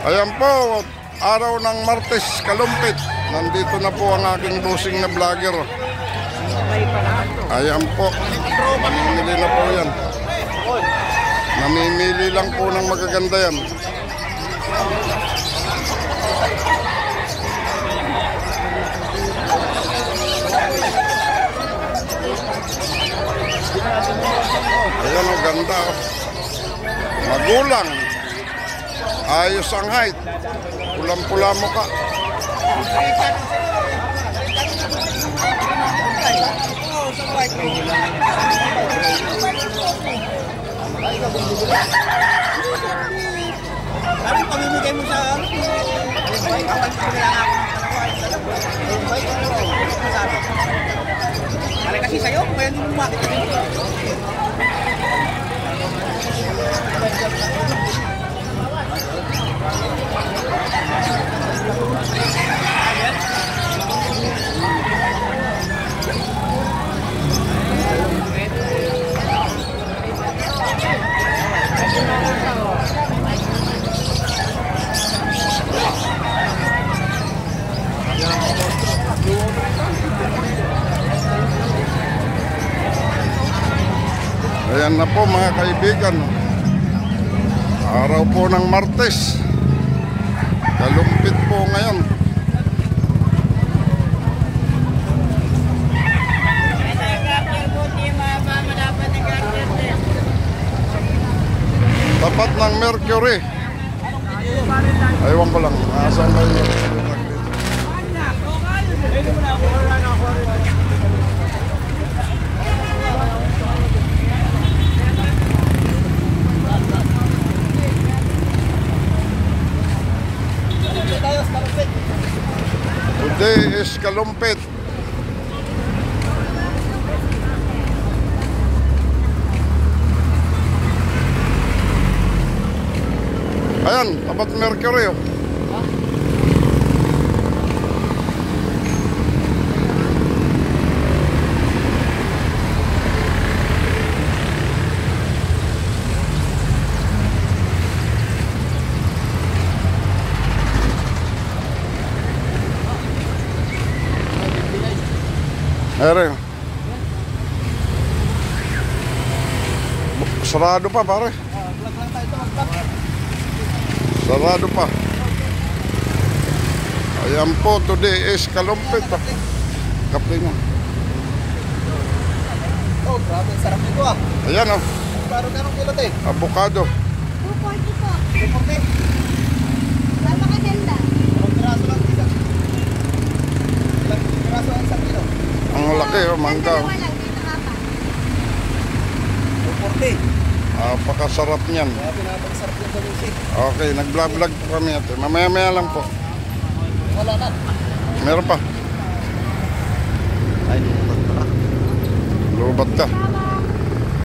Ayan po, araw ng Martes, Kalumpit. Nandito na po ang aking bossing na vlogger. Ayan po, namimili na po yan. Namimili lang po ng magaganda yan. Ayan o, ganda o. Magulang. Ayos ang height. Pulang-pula mukha. Parang pamimigay mo sa Kali kasi sa'yo, kaya hindi mo makita. Ayan na po mga kaibigan. Araw po ng Martes. Kalumpit po ngayon. Tapat ng Mercury. Aywan ko lang. Nasaan ba yung Mercury? Today is Kalumpit. Ayan, tapat Mercury oh. Ayan. Sarado pa pare. Sarado pa. Ayan po, today is Kalumpit. Kape nga. Oh, grabe, sarap nito ah. Ayan oh. Anong kilo tayo? Avocado. 240 po. 240. Napakaganda. Ilang piraso lang isa. Ilang piraso ang isang kilo? Ang laki oh, mangga oh. 240. Napakasarap niyan. Grabe, napakasarap yung galusi. Okay, nag-vlog po kami ate. Mamaya-maya lang po. Wala na. Meron pa. Ay, lubat pala. Lubat ka.